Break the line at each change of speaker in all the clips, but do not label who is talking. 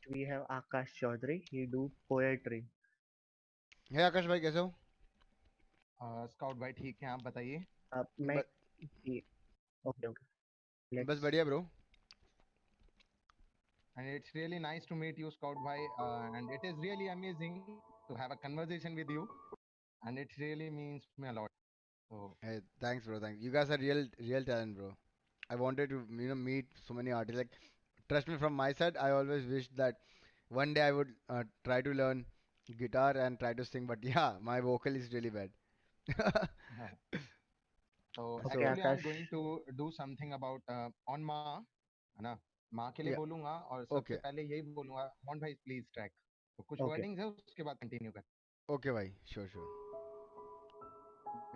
we have Akash Chaudhary. He do poetry.
है आकाश भाई कैसे हो?
स्काउट भाई ठीक है, आप बताइए।
मैं
ब,
ये okay, okay.
बस
Let's
बढ़िया bro.
And it's really nice to meet you scout भाई, and it is really amazing to have a conversation with you, and it really means me a lot. तो
Hey, thanks bro, thanks. You guys are real talent bro. I wanted to meet so many artists. Like trust me, from my side, I always wished that one day I would try to learn guitar and try to sing. But yeah, my vocal is really bad.
तो
okay,
So
actually I am
Akash.
Going to do something about on माँ, है ना। माँ के लिए
yeah,
बोलूंगा और सबसे
okay,
पहले यही बोलूंगा, मोहन भाई प्लीज ट्रैक। तो कुछ
Okay,
वर्डिंग्स है, उसके बाद कंटिन्यू कर।
okay भाई, sure.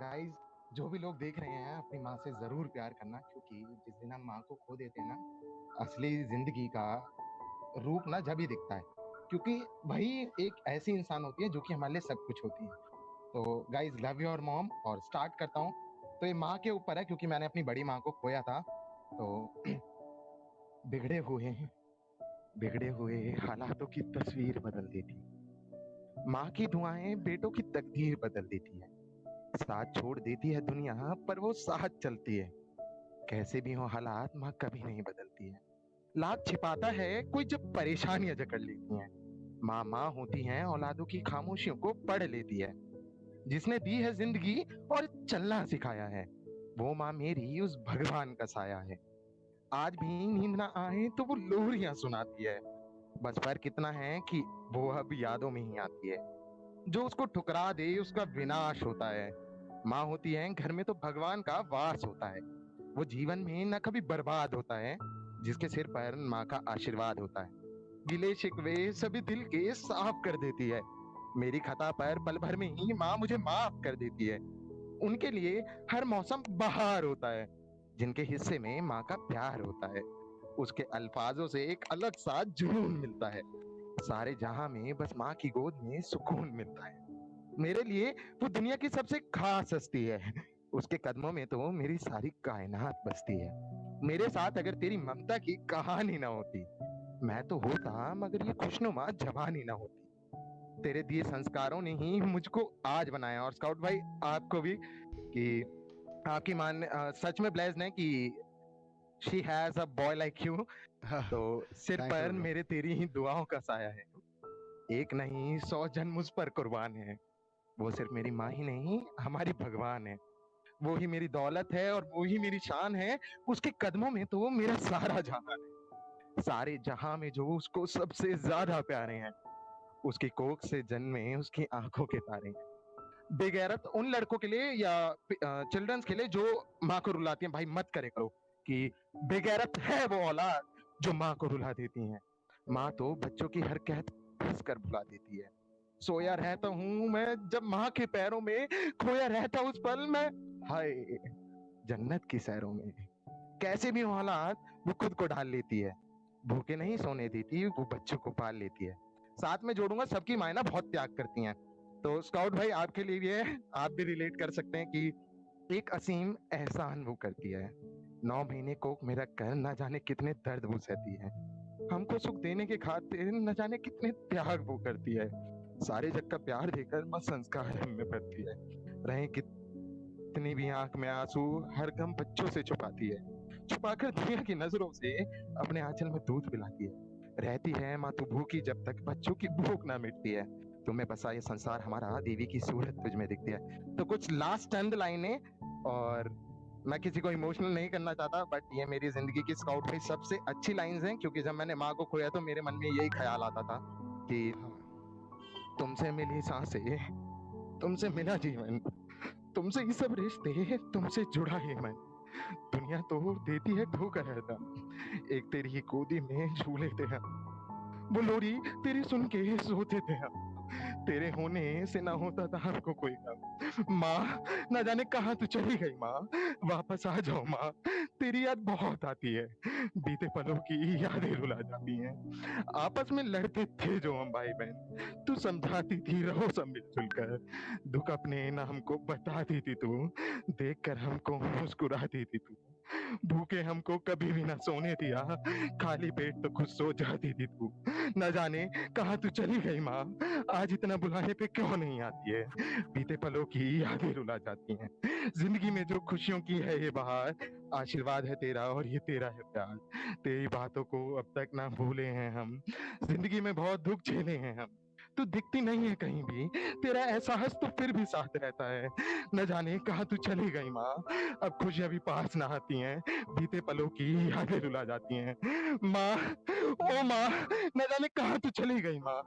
गाइस, जो भी लोग देख रहे हैं अपनी माँ से जरूर प्यार करना, क्योंकि जिस दिन हम माँ को खो देते हैं ना, असली जिंदगी का रूप ना जब ही दिखता है, क्योंकि वही एक ऐसी इंसान होती है जो कि हमारे लिए सब कुछ होती है। तो गाइज, लव योर मॉम। और स्टार्ट करता हूँ। तो ये माँ के ऊपर है, क्योंकि मैंने अपनी बड़ी माँ को खोया था। तो बिगड़े हुए बिगड़े हुए हालातों की तस्वीर बदल देती, माँ की दुआएं बेटों की तकदीर बदल देती है। साथ छोड़ देती है दुनिया पर वो साथ चलती है। कैसे भी हो हालात, माँ कभी नहीं बदलती है। लाख छिपाता है कोई जब परेशानियां जकड़ लेती हैं, माँ माँ होती हैं, औलादों की खामोशियों को पढ़ लेती है। जिसने दी है जिंदगी और चलना सिखाया है, वो माँ मेरी उस भगवान का साया है। आज भी नींद ना आए तो वो लोरियां सुनाती है। बस फर्क इतना है कि वो अब यादों में ही आती है। जो उसको ठुकरा दे उसका विनाश होता है। माँ होती है घर में तो भगवान का वास होता है। वो जीवन में न कभी बर्बाद होता है, जिसके सिर पर माँ का आशीर्वाद होता है। गिले शिकवे सभी दिल के साफ कर देती है। मेरी खता पर पल भर में ही माँ मुझे माफ कर देती है। उनके लिए हर मौसम बहार होता है, जिनके हिस्से में माँ का प्यार होता है। उसके अल्फाजों से एक अलग सा जुनून मिलता है। सारे जहां में बस माँ की गोद में सुकून मिलता है। मेरे लिए वो दुनिया की सबसे खास हस्ती है। उसके कदमों में तो मेरी सारी कायनात बसती है। मेरे साथ अगर तेरी ममता की कहानी ना होती, मैं तो होता मगर ये खुशनुमा जवानी ना होती। तेरे दिए संस्कारों ने ही मुझको आज बनाया। और स्काउट भाई, आपको भी, कि आपकी माँ सच में ब्लेस्ड है कि she has a boy like you. तो सिर
Thanks a
पर
lot bro.
मेरे तेरी ही दुआओं का साया है। एक नहीं 100 जन्म उस पर कुर्बान है। वो सिर्फ मेरी माँ ही नहीं, हमारी भगवान है। वो ही मेरी दौलत है और वो ही मेरी शान है। उसके कदमों में तो मेरा सारा जहान है। सारे जहां में जो उसको सबसे ज्यादा प्यारे हैं, उसकी कोख से जन्मे उसकी आंखों के तारे हैं। बेगैरत उन लड़कों के लिए या चिल्ड्रंस के लिए जो माँ को रुलाती हैं, भाई मत करे करो कि बेगैरत है वो औलाद जो माँ को रुला देती हैं। माँ तो बच्चों की हर कहत हंस कर भुला देती है। सोया रहता हूँ मैं जब माँ के पैरों में, खोया रहता उस पल में, हाय जन्नत की सैरों में। कैसे भी हो हालात, वो खुद को ढाल लेती है। भूखे नहीं सोने देती, वो बच्चों को पाल लेती है। साथ में जोड़ूंगा, सबकी मायना बहुत त्याग करती हैं। तो स्काउट भाई, आपके लिए भी है, आप भी रिलेट कर सकते हैं कि एक असीम एहसान वो करती है। 9 महीने को मेरा कर न जाने कितने दर्द वो सहती है। हमको सुख देने के खातिर न जाने कितने त्याग वो करती है। सारे जग का प्यार देकर माँ संस्कार हम में भरती है। रहे कितनी भी आंख में आंसू, हर गम बच्चों से छुपाती है। छुपाकर दुनिया की नजरों से अपने आंचल में दूध पिलाती है। रहती है माँ तू भूखी जब तक बच्चों की भूख ना मिटती है। तुम्हें बसा ये संसार हमारा, देवी की सूरत तुझ में दिखती है। तो कुछ लास्ट चंद लाइनें, और मैं किसी को इमोशनल नहीं करना चाहता, बट ये मेरी जिंदगी की स्काउट भाई सबसे अच्छी लाइंस हैं, क्योंकि जब मैंने माँ को खोया तो मेरे मन में यही ख्याल आता था कि
हाँ.
तुमसे मिली सांसें, तुमसे मिला जीवन, तुमसे ये सब रिश्ते, तुमसे जुड़ा है मन। दुनिया तो देती है ठोकर हरदम, एक तेरी ही गोदी में झूले थे हम। वो लोरी तेरी सुन के सोते थे हम। तेरे होने से ना होता था हमको कोई गम। माँ, ना जाने कहाँ तू चली गई माँ, वापस आ जाओ माँ। तेरी याद बहुत आती है, बीते पलों की यादें रुला जाती हैं। आपस में लड़ते थे जो हम भाई बहन, तू समझाती थी रहो सब मिलजुल कर। दुख अपने ना हमको बताती थी तू, देख कर हमको मुस्कुराती थी तू। भूखे हमको कभी भी ना सोने दिया, खाली पेट तो खुद सो जाती थी तू। न जाने कहाँ तू चली गई माँ, आज इतना बुलाने पे क्यों नहीं आती है। बीते पलों की यादें रुला जाती हैं, जिंदगी में जो खुशियों की है ये बहार, आशीर्वाद है तेरा और ये तेरा है प्यार। तेरी बातों को अब तक ना भूले हैं हम, जिंदगी में बहुत दुख झेले हैं हम। तू दिखती नहीं है कहीं भी, तेरा एहसास तो फिर भी साथ रहता है। न जाने कहाँ तू चली गई माँ, अब खुशियां भी पास ना आती हैं, बीते पलों की यादें रुला जाती हैं। माँ, ओ माँ, न जाने कहाँ तू चली गई माँ,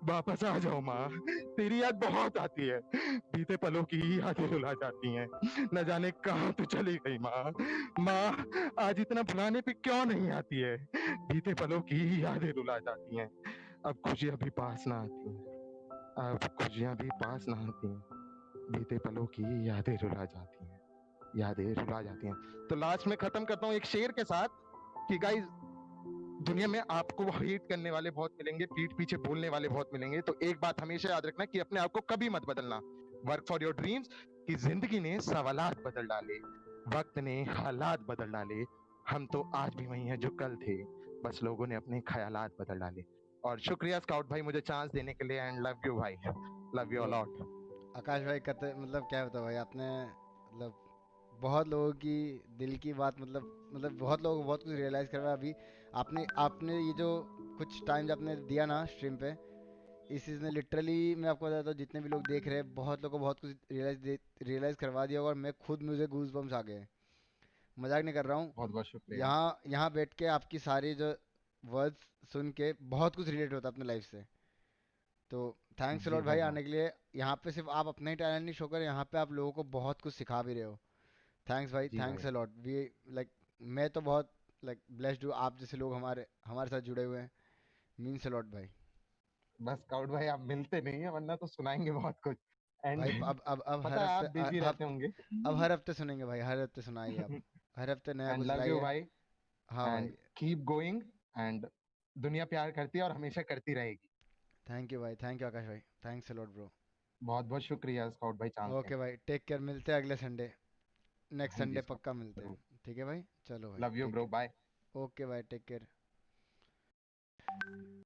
वापस आ जाओ माँ, तेरी याद बहुत आती है, बीते पलों की यादें रुला जाती हैं। न जाने कहाँ तू चली गई माँ, माँ आज इतना बुलाने पे क्यों नहीं आती है, बीते पलों की यादें रुला जाती हैं। अब खुशियां भी पास ना आती हैं, अब खुशियां भी पास ना आती हैं, बीते पलों की यादें रुला जाती हैं, यादें रुला जाती हैं। तो लास्ट में खत्म करता हूँ एक शेर के साथ कि गाइस, दुनिया में आपको हेट करने वाले बहुत मिलेंगे, पीठ पीछे बोलने वाले बहुत मिलेंगे, तो एक बात हमेशा याद रखना कि अपने आप को कभी मत बदलना। Work for your dreams. कि जिंदगी ने सवालात बदल डाले, वक्त ने हालात बदल डाले, हम तो आज भी वही हैं जो कल थे, बस लोगों ने अपने ख्यालात बदल डाले। और शुक्रिया स्काउट भाई मुझे चांस देने के लिए, एंड लव यू भाई, लव यू
तो
अलॉट।
आकाश भाई कहते मतलब क्या बताओ भाई, आपने मतलब बहुत लोगों की दिल की बात, मतलब बहुत लोगों को बहुत कुछ रियलाइज़ करवाया अभी। आपने आपने ये जो कुछ टाइम आपने दिया ना स्ट्रीम पे, इस चीज़ ने लिटरली, मैं आपको बताता हूँ, जितने भी लोग देख रहे हैं बहुत लोगों को बहुत कुछ रियलाइज़ करवा दिया होगा, और मैं खुद, मुझे गूज बम्स आ गए हैं। मजाक नहीं कर रहा हूँ।
बहुत बहुत शुक्रिया।
यहाँ यहाँ बैठ के आपकी सारी जो वर्ड्स सुन के बहुत कुछ रिलेट होता है अपने लाइफ से। तो थैंक्स
जी
लॉट भाई
भाई हाँ।
आने के लिए। यहाँ पे सिर्फ आप अपना ही टैलेंट नहीं शो कर, यहाँ पे आप लोगों को बहुत कुछ सिखा भी रहे हो। थैंक्स भाई,
जी
थैंक्स
भाई।
A lot. वी लाइक, मैं तो बहुत लाइक ब्लेस्ड हूँ, आप जैसे लोग हमारे हमारे साथ जुड़े हुए हैं। मीन्स अ लॉट भाई।
बस स्काउट भाई आप मिलते नहीं है, वरना तो सुनाएंगे बहुत कुछ। एंड
भाई अब हर
पता है
हफ्ते
आप बिजी रहते होंगे।
अब हर हफ्ते सुनेंगे भाई, हर हफ्ते सुनाइए आप। हर हफ्ते नया
एंड
कुछ
लव यू
लाइए।
भाई।
हाँ भाई।
And keep going. एंड दुनिया प्यार करती है और हमेशा करती रहेगी।
थैंक यू भाई, थैंक यू आकाश भाई, थैंक्स अ लॉट ब्रो।
बहुत बहुत शुक्रिया स्काउट भाई चांस
ओके
देने
भाई, टेक केयर, मिलते हैं अगले संडे।
के लिए।
नेक्स्ट
हाँ जी
संडे
स्काउट।
पक्का मिलते हैं।
जरूर।
ठीक है भाई, चलो भाई,
love you
take
bro, bye.
Care. Okay भाई, टेक केयर।